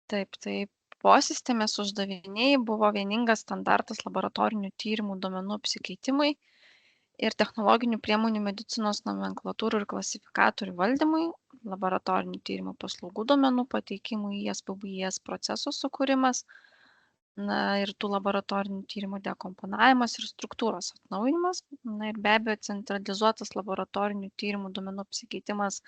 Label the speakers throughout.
Speaker 1: Taip, tai posistemės uždaviniai buvo vieningas standartas laboratorinių tyrimų duomenų apsikeitimui ir technologinių priemonių medicinos nomenklatūrų ir klasifikatorių valdymui, laboratorinių tyrimų paslaugų duomenų pateikimui į SPBIS proceso sukūrimas, ir tų laboratorinių tyrimų dekomponavimas ir struktūros atnaujinimas, ir be abejo centralizuotas laboratorinių tyrimų duomenų apsikeitimas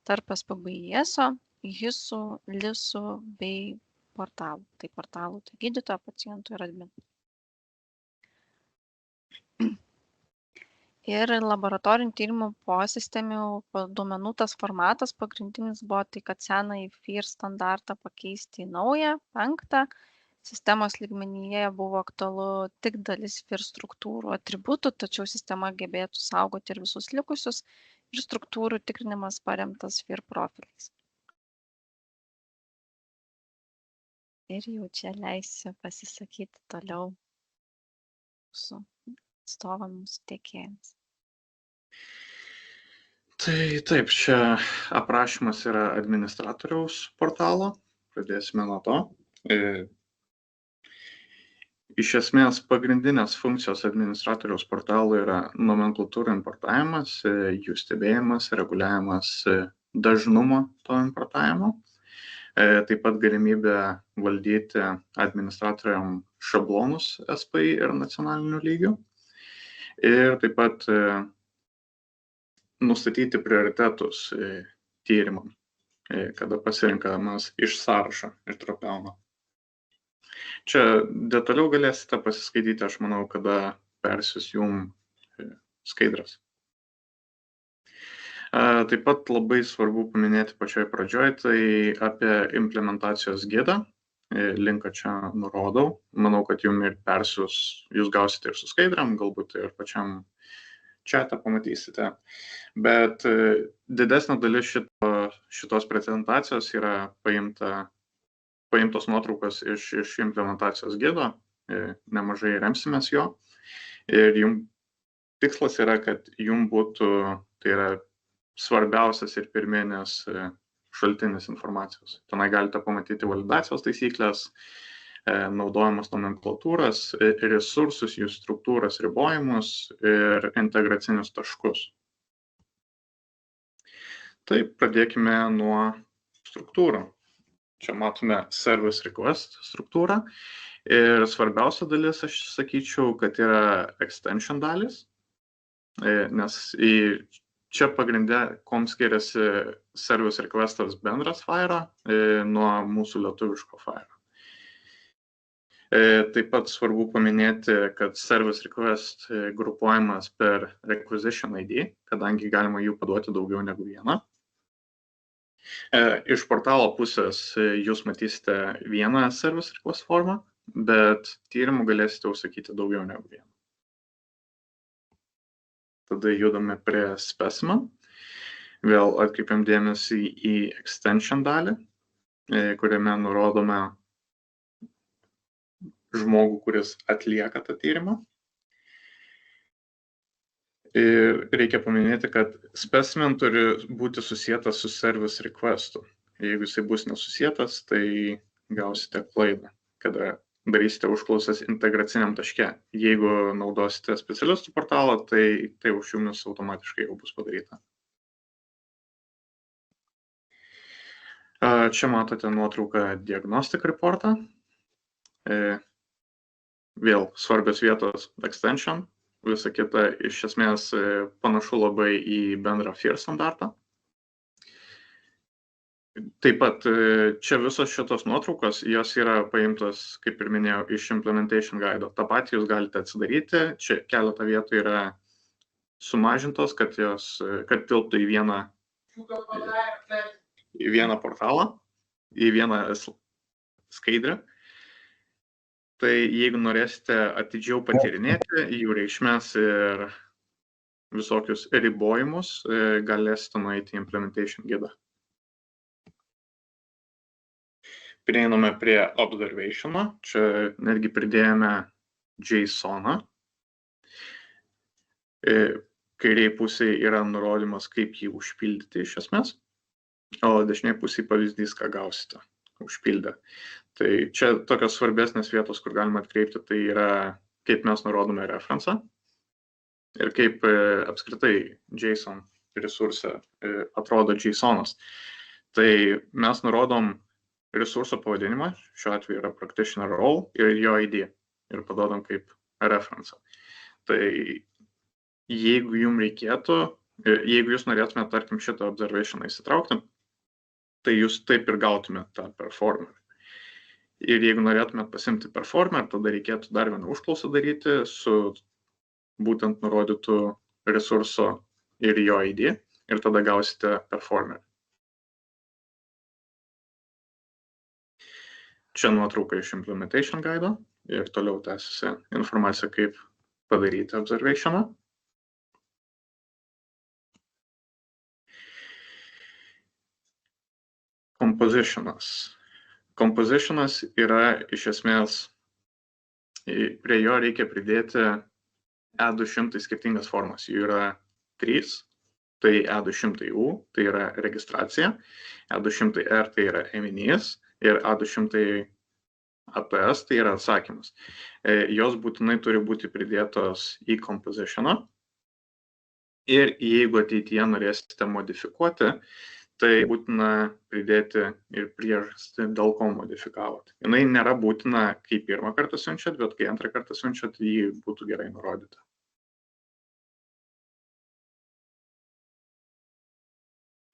Speaker 1: tarp SPBIS-o, HIS-ų, LIS-ų bei portalų. Tai portalų, tai gydytojo, pacientų ir adminų. Ir laboratorinių tyrimų posistemių duomenų tas formatas pagrindinis buvo tai, kad senąjį FIR standartą pakeisti į naują, 5. Sistemos lygmenyje buvo aktualu tik dalis FIR struktūrų atributų, tačiau sistema gebėtų saugoti ir visus likusius ir struktūrų tikrinimas paremtas FIR profiliais. Ir jau čia leisiu pasisakyti toliau su atstovams, mūsų tiekėjams.
Speaker 2: Tai taip, čia aprašymas yra administratoriaus portalo. Pradėsime nuo to. Iš esmės, pagrindinės funkcijos administratoriaus portalo yra nomenklatūrų importavimas, jų stebėjimas, reguliavimas dažnumo to importavimo. Taip pat galimybė valdyti administratoriam šablonus SPI ir nacionaliniu lygiu. Ir taip pat nustatyti prioritetus tyrimam, kada pasirinkamas iš sąrašo, iš dropdowno. Čia detaliau galėsite pasiskaityti, aš manau, kada persius jum skaidras. Taip pat labai svarbu paminėti pačioj pradžioj, tai apie implementacijos gidą. Linką čia nurodau. Manau, kad jum ir persius, jūs gausite ir su skaidram, galbūt ir pačiam chatą pamatysite. Bet didesnė dalis šitos prezentacijos yra paimtos nuotraukos iš implementacijos gido, nemažai remsimės jo. Ir tikslas yra, kad jum būtų, tai yra svarbiausias ir pirminis šaltinis informacijos. Tenai galite pamatyti validacijos taisyklės, naudojamas nomenklatūras, resursus, jų struktūras, ribojimus ir integracinius taškus. Taip, pradėkime nuo struktūrų. Čia matome service request struktūrą ir svarbiausia dalis, aš sakyčiau, kad yra extension dalis, nes čia pagrinde, kom skiriasi service requestas bendras file nuo mūsų lietuviško file. Taip pat svarbu paminėti, kad service request grupuojamas per requisition ID, kadangi galima jų paduoti daugiau negu vieną. Iš portalo pusės jūs matysite vieną service request formą, bet tyrimų galėsite užsakyti daugiau negu vieną. Tada judame prie specimen. Vėl atkreipiam dėmesį į extension dalį, kuriame nurodome žmogų, kuris atlieka tą tyrimą. Ir reikia paminėti, kad specimen turi būti susietas su service requestu. Jeigu jisai bus nesusietas, tai gausite klaidą, kada darysite užklausas integraciniam taške. Jeigu naudosite specialistų portalą, tai už jumis automatiškai jau bus padaryta. Čia matote nuotrauką diagnostic reportą. Vėl svarbios vietos extension. Visa kita iš esmės panašu labai į bendrą FIR standartą. Taip pat čia visos šitos nuotraukos, jos yra paimtos, kaip ir minėjau, iš implementation guide. Ta patį jūs galite atsidaryti. Čia keletą vietų yra sumažintos, kad tilptų į vieną portalą, į vieną skaidrę. Tai jeigu norėsite atidžiau patyrinėti jų reikšmes ir visokius ribojimus, galėsite nueiti į implementation guidą. Prieiname prie observation'o. Čia netgi pridėjome JSON'ą. Kairiai pusėje yra nurodymas, kaip jį užpildyti iš esmės, o dešiniai pusėje pavyzdys, ką gausite. užpildė. Tai čia tokios svarbesnės vietos, kur galima atkreipti, tai yra, kaip mes nurodome referencą ir kaip apskritai JSON resurse atrodo JSON'as. Tai mes nurodom resurso pavadinimą, šiuo atveju yra practitioner role ir jo ID ir padodam kaip referencą. Tai jeigu jums reikėtų, jeigu jūs norėtumėte, tarkim, šitą observationą įsitraukti, tai jūs taip ir gautumėte tą performer. Ir jeigu norėtumėte pasimti performer, tada reikėtų dar vieną užklausą daryti su būtent nurodytų resurso ir jo ID ir tada gausite performer. Čia nuotrauka iš implementation guido ir toliau tęsiasi informacija, kaip padaryti observationą. Compositionas. Compositionas yra iš esmės, prie jo reikia pridėti E200 skirtingas formas. Jų yra 3, tai E200U, tai yra registracija, E200R tai yra ėminys ir A200 APS tai yra atsakymas. Jos būtinai turi būti pridėtos į compositioną ir jeigu ateityje norėsite modifikuoti, tai būtina pridėti ir priežastį, dėl ko modifikavot. Jinai nėra būtina, kai pirmą kartą siunčiat, bet kai antrą kartą siunčiat, jį būtų gerai nurodyta.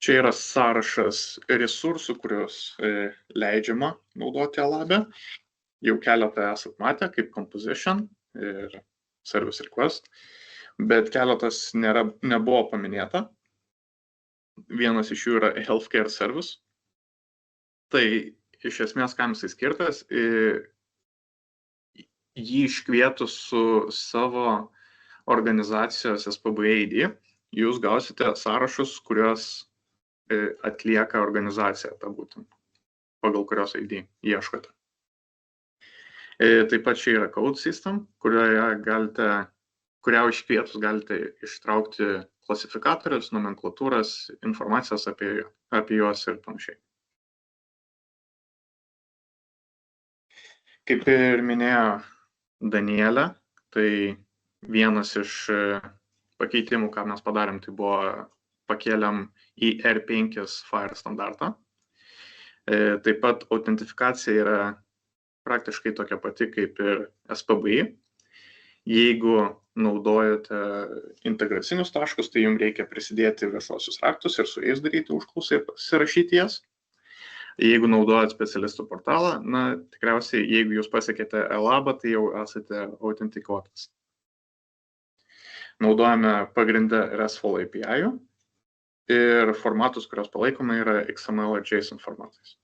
Speaker 2: Čia yra sąrašas resursų, kuriuos leidžiama naudoti Elab'e. Jau keletą esat matę, kaip composition ir service request, bet keletas nebuvo paminėta. Vienas iš jų yra healthcare service. Tai iš esmės, kam jisai skirtas, jį iškvietus su savo organizacijos SPBA ID, jūs gausite sąrašus, kuriuos atlieka organizacija, ta būtent, pagal kurios ID ieškote. Taip pat čia yra code system, kurią iškvietus galite ištraukti klasifikatorius, nomenklatūras, informacijos apie juos ir panašiai. Kaip ir minėjo Danielė, tai vienas iš pakeitimų, ką mes padarėm, tai buvo pakėlėm į R5 FHIR standartą. Taip pat autentifikacija yra praktiškai tokia pati kaip ir SPBI. Jeigu naudojate integracinius taškus, tai jums reikia prisidėti viešuosius raktus ir su jais daryti užklausą ir pasirašyti jas. Jeigu naudojate specialistų portalą, tikriausiai, jeigu jūs pasiekėte Elab'ą, tai jau esate autentikuotas. Naudojame pagrindę RESTful API ir formatus, kurios palaikome, yra XML ir JSON formatais.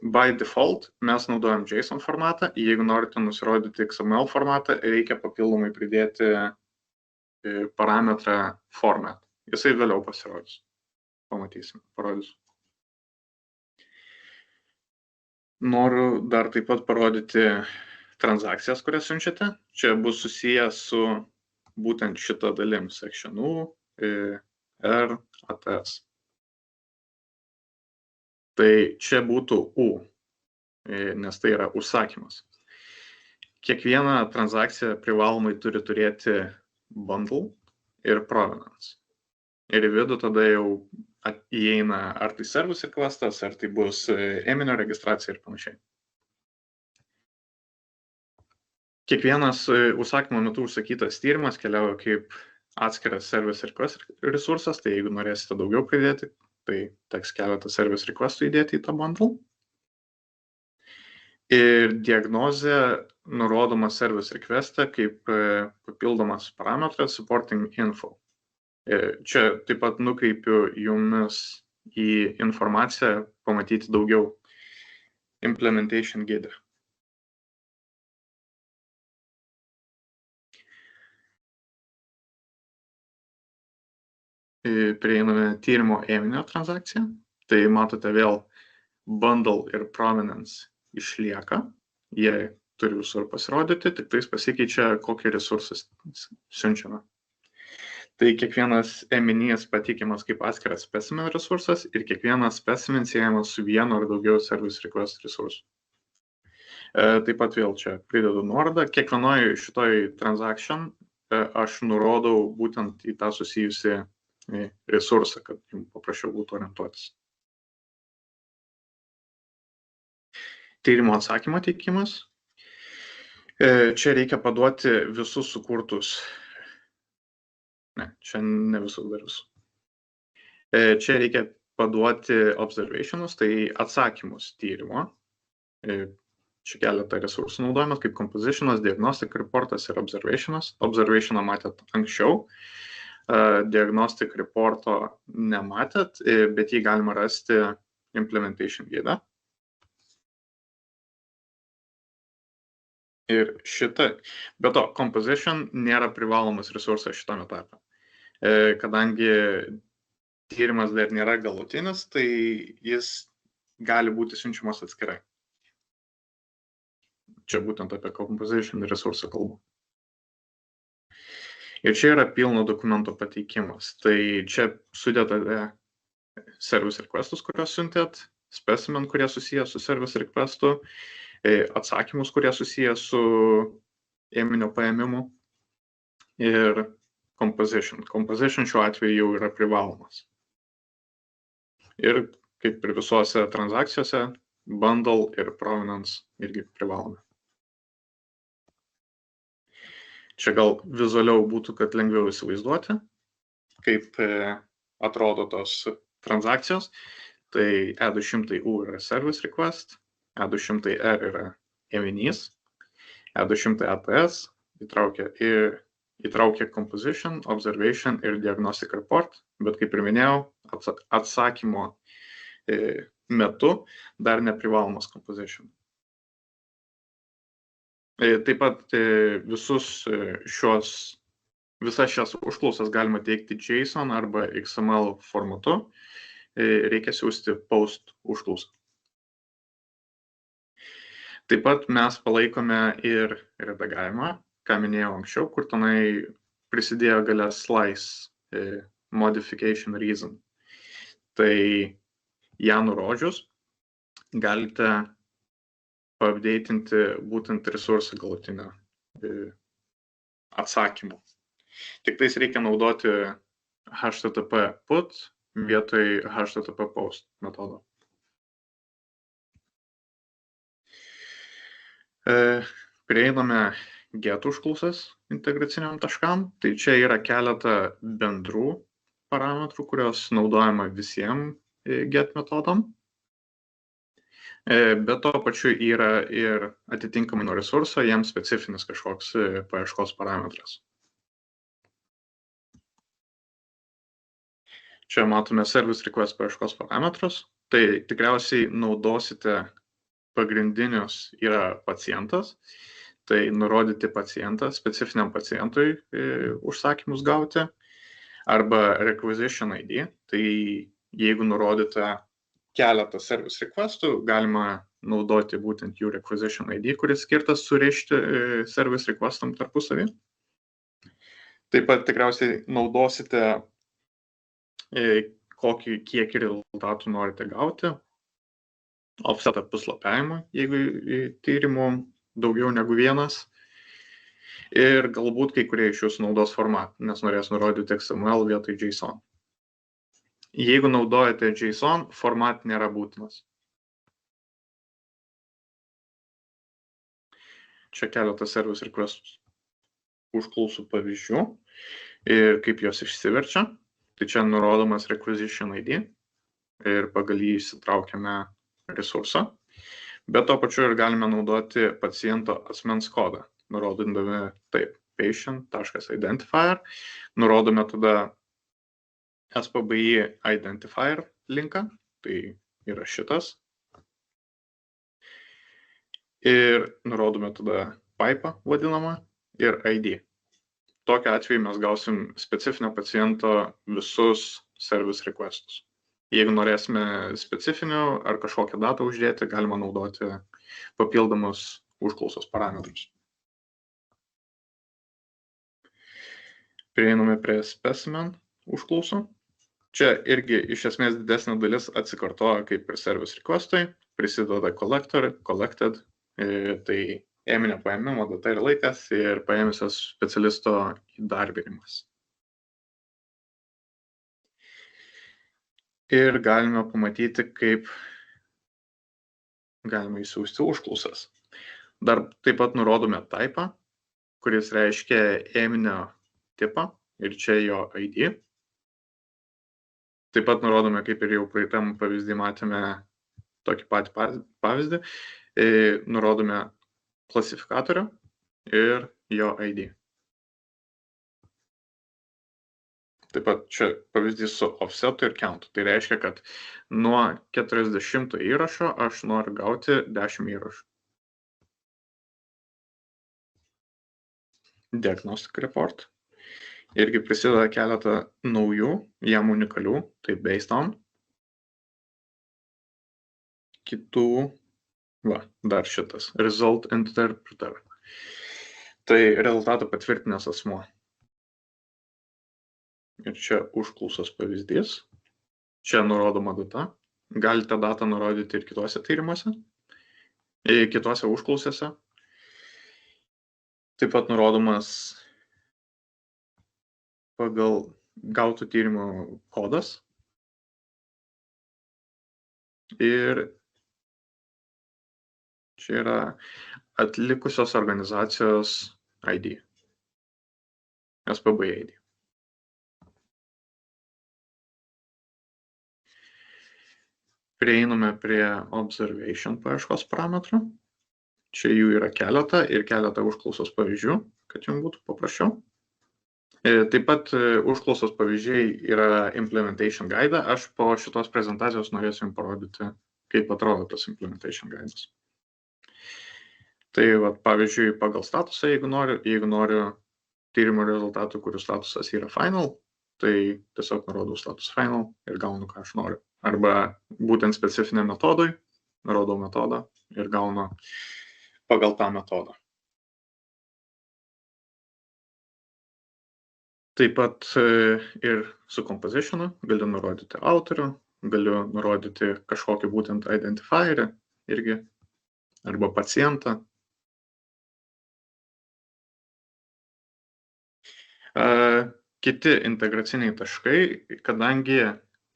Speaker 2: By default mes naudojam JSON formatą. Jeigu norite nusirodyti XML formatą, reikia papildomai pridėti parametrą format. Jisai vėliau pasirodys. Pamatysim, parodys. Noriu dar taip pat parodyti transakcijas, kurias siunčiate. Čia bus susijęs su būtent šitą dalim, sectionų, R, ATS. Tai čia būtų U, nes tai yra užsakymas. Kiekviena transakcija privalomai turi turėti bundle ir provenance. Ir į vidų tada jau įeina ar tai service requestas, ar tai bus ėminio registracija ir panašiai. Kiekvienas užsakymo metu užsakytas tyrimas keliauja kaip atskiras service request resursas, tai jeigu norėsite daugiau pridėti, tai teks keletą service requestų įdėti į tą bundle. Ir diagnozė nurodoma service request'e kaip papildomas parametras supporting info. Čia taip pat nukreipiu jumis į informaciją pamatyti daugiau implementation guide. Prieiname tyrimo ėminio transakciją. Tai matote vėl bundle ir provenance išlieka. Jie turi visur pasirodyti, tik tais pasikeičia, kokį resursą siunčiame. Tai kiekvienas ėminys pateikiamas kaip atskiras specimen resursas ir kiekvienas specimen siejamas su vienu ar daugiau service request resursų. Taip pat vėl čia pridedu nuorodą. Kiekvienoje šitoj transaction aš nurodau būtent į tą susijusi resursą, kad jums paprasčiau būtų orientuotis. Tyrimo atsakymo teikimas. Čia reikia paduoti visus sukurtus. Ne, čia ne visus dar visus. Čia reikia paduoti observationus, tai atsakymus tyrimo. Čia keletą resursų naudojamas, kaip compositionas, diagnostic reportas ir observationas. Observationą matėt anksčiau, diagnostic reporto nematėt, bet jį galima rasti implementation guide. Ir šitą, be to, composition nėra privalomas resursas šitame etape. Kadangi tyrimas dar nėra galutinis, tai jis gali būti siunčiamas atskirai. Čia būtent apie composition resursą kalbu. Ir čia yra pilno dokumento pateikimas. Tai čia sudėtate service requestus, kuriuos siuntėt, specimen, kurie susiję su service requestu, atsakymus, kurie susiję su ėminio paėmimu ir composition. Composition šiuo atveju jau yra privalomas. Ir kaip ir visuose transakcijose, bundle ir provenance irgi privalomi. Čia gal vizualiau būtų, kad lengviau įsivaizduoti, kaip atrodo tos transakcijos. Tai E200U yra service request, E200R yra ėminys, E200ATS įtraukia composition, observation ir diagnostic report, bet kaip ir minėjau, atsakymo metu dar neprivalomas composition. Taip pat visas šias užklausas galima teikti JSON arba XML formatu, reikia siųsti post užklausą. Taip pat mes palaikome ir redagavimą, ką minėjau anksčiau, kur tenai prisidėjo gale slice modification reason. Tai ją nurodžius galite paupdatinti būtent resursą galutinio atsakymu. Tik tais reikia naudoti HTTP put vietoj HTTP post metodo. Prieiname get užklausas integraciniam taškam. Tai čia yra keletą bendrų parametrų, kurios naudojama visiems get metodam. Bet to pačiu yra ir atitinkamai nuo resurso jiems specifinis kažkoks paieškos parametras. Čia matome service request paieškos parametrus. Tai tikriausiai naudosite pagrindinius yra pacientas, tai nurodyti pacientą, specifiniam pacientui užsakymus gauti, arba requisition ID, tai jeigu nurodyta keletą service requestų, galima naudoti būtent jų requisition ID, kuris skirtas surišti service requestam tarpusavį. Taip pat tikriausiai naudosite, kokį kiekį rezultatų norite gauti, offsetą puslapiavimą, jeigu tyrimų daugiau negu vienas. Ir galbūt kai kurie iš jūsų naudos formatą, nes norės nurodyti XML vietoj JSON. Jeigu naudojate JSON, format nėra būtinas. Čia keletas service request užklausų pavyzdžių ir kaip jos išsiverčia. Tai čia nurodomas requisition ID ir pagal jį įsitraukiame resursą, bet to pačiu ir galime naudoti paciento asmens kodą, nurodydami taip, patient.identifier, nurodome tada SPBI identifier linką, tai yra šitas, ir nurodome tada pipe vadinamą ir ID. Tokiu atveju mes gausim specifinio paciento visus service requestus. Jeigu norėsime specifinių ar kažkokią datą uždėti, galima naudoti papildomus užklausos parametrus. Prieiname prie specimen užklausų. Čia irgi iš esmės didesnė dalis atsikartoja kaip ir service request'ai, prisideda collector, collected, tai ėminio paėmimo data ir laikas ir paėmusios specialisto įdarbinimas. Ir galime pamatyti, kaip galime įsiųsti užklausas. Dar taip pat nurodome typą, kuris reiškia ėminio tipą ir čia jo ID. Taip pat nurodome, kaip ir jau praeitam pavyzdį matėme tokį patį pavyzdį, nurodome klasifikatorių ir jo ID. Taip pat čia pavyzdys su offsetu ir countu. Tai reiškia, kad nuo 40 įrašo aš noriu gauti 10 įrašų. Diagnostic report. Irgi prisideda keletą naujų, jam unikalių, tai based on. Kitų, dar šitas, result interpreter. Tai rezultatą patvirtinęs asmuo. Ir čia užklausos pavyzdys. Čia nurodoma data. Galite datą nurodyti ir kituose tyrimuose, kituose užklausėse. Taip pat nurodomas pagal gautų tyrimų kodas ir čia yra atlikusios organizacijos ID, SPB ID. Prieiname prie observation paieškos parametrų. Čia jų yra keletą ir keletą užklausos pavyzdžių, kad jums būtų paprasčiau. Taip pat užklausos pavyzdžiai yra implementation guide. Aš po šitos prezentacijos norėsiu jums parodyti, kaip atrodo tas implementation guides. Tai pavyzdžiui, pagal statusą, jeigu noriu tyrimo rezultatų, kurių statusas yra final, tai tiesiog nurodau status final ir gaunu, ką aš noriu. Arba būtent specifiniam metodui, nurodau metodą ir gaunu pagal tą metodą. Taip pat ir su compozitionu galiu nurodyti autorių, galiu nurodyti kažkokį būtent identifierį irgi, arba pacientą. Kiti integraciniai taškai, kadangi,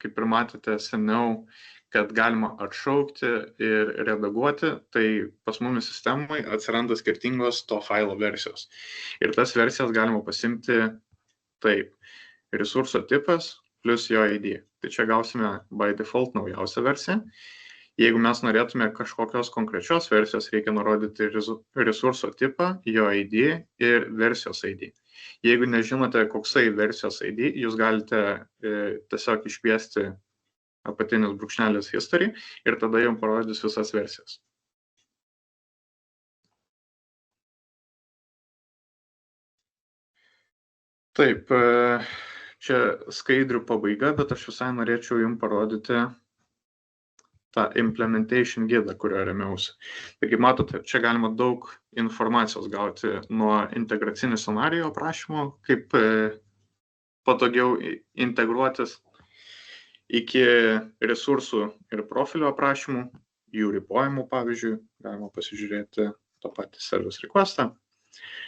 Speaker 2: kaip ir matėte seniau, kad galima atšaukti ir redaguoti, tai pas mumis sistemoje atsiranda skirtingos to failo versijos. Ir tas versijas galima pasimti taip, resurso tipas plus jo ID. Tai čia gausime by default naujausią versiją. Jeigu mes norėtume kažkokios konkrečios versijos, reikia nurodyti resurso tipą, jo ID ir versijos ID. Jeigu nežinote, koksai versijos ID, jūs galite tiesiog iškviesti apatinis brūkšnelis history ir tada jums parodys visas versijas. Taip, čia skaidrių pabaiga, bet aš visai norėčiau jums parodyti tą implementation gidą, kurio remiausi. Taigi matote, čia galima daug informacijos gauti nuo integracinių scenarijų aprašymo, kaip patogiau integruotis iki resursų ir profilio aprašymų, jų ribojimų, pavyzdžiui, galima pasižiūrėti tą patį service requestą.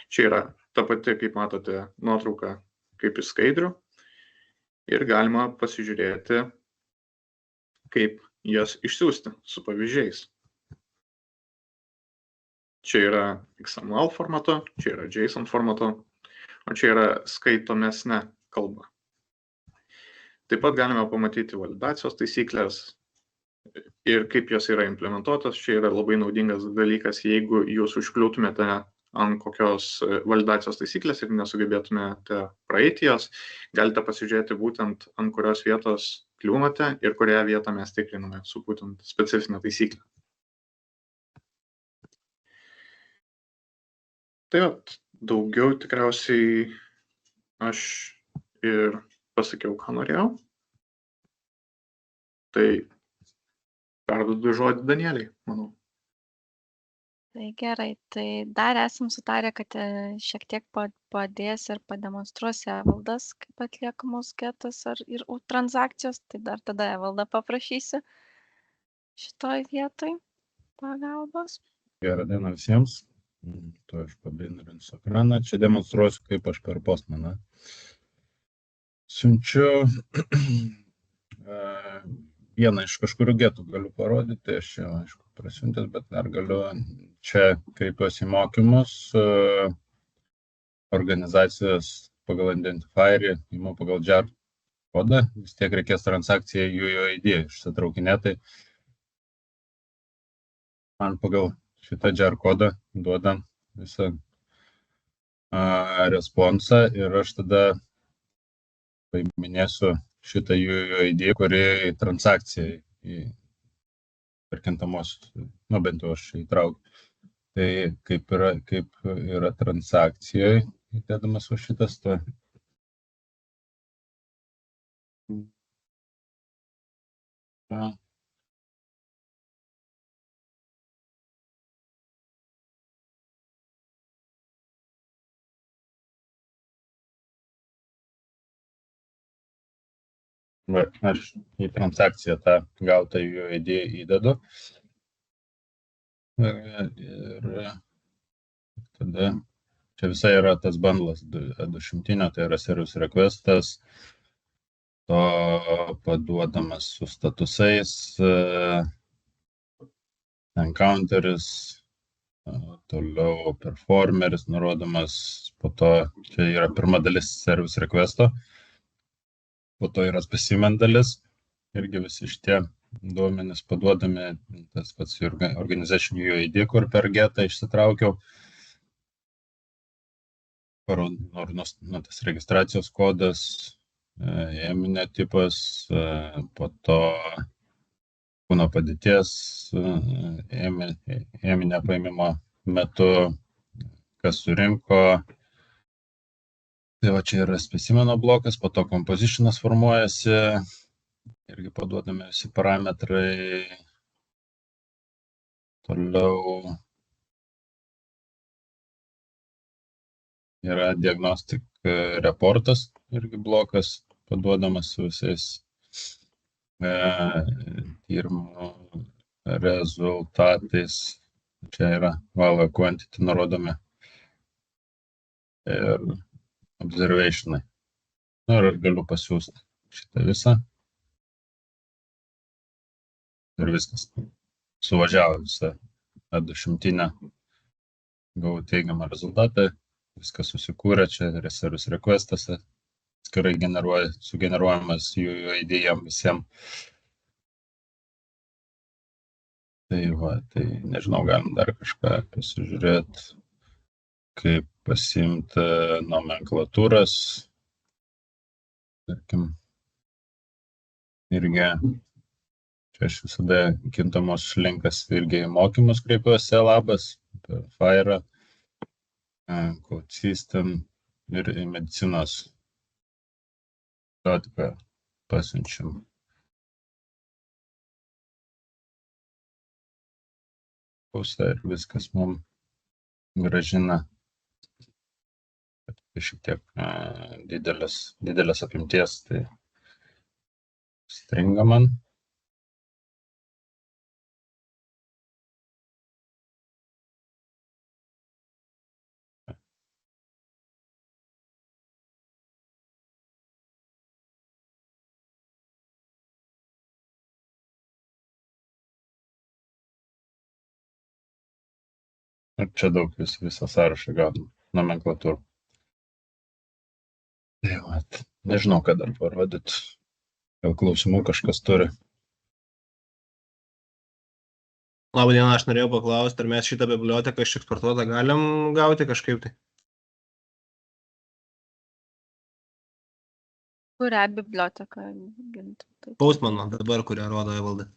Speaker 2: Čia yra ta pati, kaip matote, nuotrauka kaip iš skaidrių ir galima pasižiūrėti, kaip jas išsiųsti su pavyzdžiais. Čia yra XML formatu, čia yra JSON formatu, o čia yra skaitomesnė kalba. Taip pat galime pamatyti validacijos taisyklės ir kaip jos yra implementuotos. Čia yra labai naudingas dalykas, jeigu jūs užkliūtumėte ant kokios validacijos taisyklės ir nesugebėtumėte praeiti jos, galite pasižiūrėti būtent ant kurios vietos kliūnate ir kurią vietą mes tikriname su būtent specifinė taisyklė. Tai daugiau tikriausiai aš ir pasakiau, ką norėjau. Tai perduodu žodį Danieliai, manau.
Speaker 1: Tai gerai, tai dar esam sutarę, kad šiek tiek padės ir pademonstruos Evaldas, kaip atliekamos getas ir transakcijos, tai dar tada Evaldą paprašysiu šitoj vietoj pagalbos.
Speaker 3: Gerą dieną visiems. To aš pabendrinsiu ekraną. Čia demonstruosiu, kaip aš per Postmaną siunčiu. Vieną iš kažkurių getų galiu parodyti, aš čia, aišku, prasiuntęs, bet dar galiu. Čia kreipiuosi į mokymus, organizacijos pagal identifierį, įmu pagal jar kodą, vis tiek reikės transakciją UUID išsitraukinėti. Man pagal šitą jar kodą duoda visą responsą ir aš tada paminėsiu šitą UUID, kuri transakcijai perkintamosios, bent jau aš įtraukiu. Tai kaip yra transakcijoje įdedamas va šitas, to. Aš į transakciją tą gautą UUID įdedu. Ir tada čia visai yra tas bundlas 200, tai yra service requestas, to paduodamas su statusais, encounteris, toliau performeris nurodomas, po to čia yra pirma dalis service requesto, po to yra specimen dalis, irgi visi šitie duomenys paduodami, tas pats organization UUID, kur per getą išsitraukiau, tas registracijos kodas, ėminė tipas, po to kūno padėties, ėminė paėmimo metu, kas surinko. Tai va čia yra specimeno blokas, po to compositionas formuojasi, irgi paduodami visi parametrai. Toliau yra diagnostic reportas, irgi blokas, paduodamas su visais tyrimų rezultatais. Čia yra value quantity nurodomi ir observationai. Ir aš galiu pasiūsti šitą visą. Ir viskas. Suvažiavo visą 200, gavau teigiamą rezultatą, viskas susikūrė, čia service requestas, atskirai sugeneruojamas UUID jam visiems. Tai va, tai nežinau, galim dar kažką pasižiūrėti, kaip pasiimti nomenklatūras. Tarkim, irgi čia aš visada kintamos linkas irgi į mokymus kreipiuosi, labas, per Fire, Code System ir į medicinos metodiką pasiunčiam. Pusę ir viskas mums gražina. Šiek tiek didelės apimties, tai stringa man. Ir čia daug visą sąrašą gaunam nomenklatūrų. Tai va, nežinau, ką dar parodyt. Gal klausimų kažkas turi.
Speaker 4: Labą dieną, aš norėjau paklausti, ar mes šitą biblioteką iš eksportuotą galim gauti kažkaip tai?
Speaker 1: Kurią biblioteką?
Speaker 4: Postmano, dabar, kurią rodo Evaldai.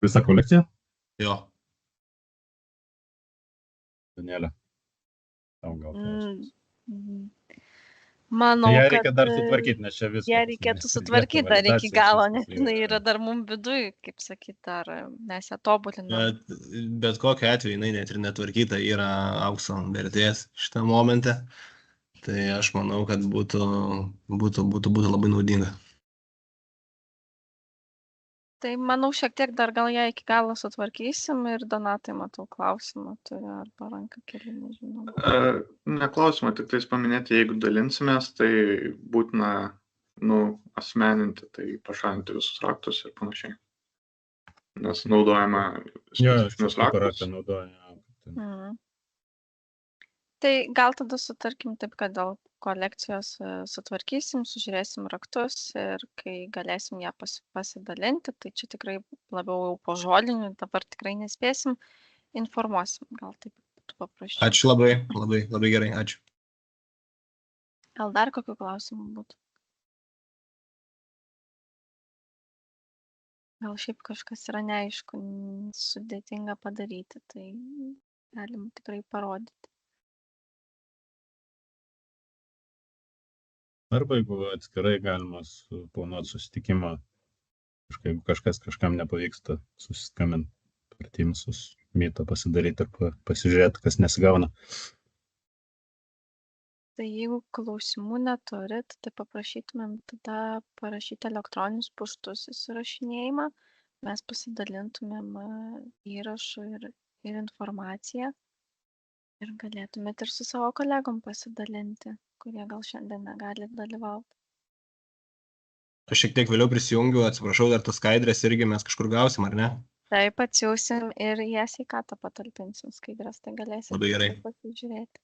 Speaker 3: Visą kolekciją?
Speaker 4: Jo.
Speaker 3: Danielė. Tau gal klausimas.
Speaker 1: Manau,
Speaker 3: Ją
Speaker 1: kad
Speaker 3: reikia dar sutvarkyti, nes čia viskas.
Speaker 1: ją reikėtų sutvarkyti dar iki galo, nes jinai yra dar mums viduj, kaip sakyti, dar mes ją tobulinam.
Speaker 4: Bet kokiu atveju jinai net ir netvarkyta yra aukso vertės šitą momentą. Tai aš manau, kad būtų labai naudinga.
Speaker 1: Tai manau, šiek tiek dar gal ją iki galo sutvarkysim ir Donatai, matau, klausimą turi arba ranką keli, nežinau.
Speaker 2: Neklausimą, tik tais paminėti, jeigu dalinsimės, tai būtina, asmeninti, tai pašalinti visus raktus ir panašiai. Nes naudojama specifinius raktus.
Speaker 1: Tai gal tada sutarkim taip, kad dėl kolekcijos sutvarkysim, sužiūrėsim raktus ir kai galėsim ją pasidalinti, tai čia tikrai labiau jau po žolinių, dabar tikrai nespėsim, informuosim, gal taip būtų paprasčiau.
Speaker 4: Ačiū labai gerai, ačiū.
Speaker 1: Gal dar kokių klausimų būtų? Gal šiaip kažkas yra neaišku, sudėtinga padaryti, tai galim tikrai parodyti.
Speaker 3: Arba jeigu atskirai galima planuoti susitikimą, jeigu kažkas kažkam nepavyksta susiskambinti per Teamsus, mytą pasidaryti ir pasižiūrėti, kas nesigauna.
Speaker 1: Tai jeigu klausimų neturit, tai paprašytumėm tada parašyti elektroninius paštus įsirašinėjimą, mes pasidalintumėm įrašų ir informaciją ir galėtumėt ir su savo kolegom pasidalinti, kurie gal šiandien negali dalyvauti.
Speaker 4: Aš šiek tiek vėliau prisijungiu, atsiprašau, dar tas skaidrės irgi mes kažkur gausim, ar ne?
Speaker 1: Taip, atsiųsim ir jas į ką patalpinsim skaidrės, tai galėsim
Speaker 4: Labai gerai.
Speaker 1: pasižiūrėti.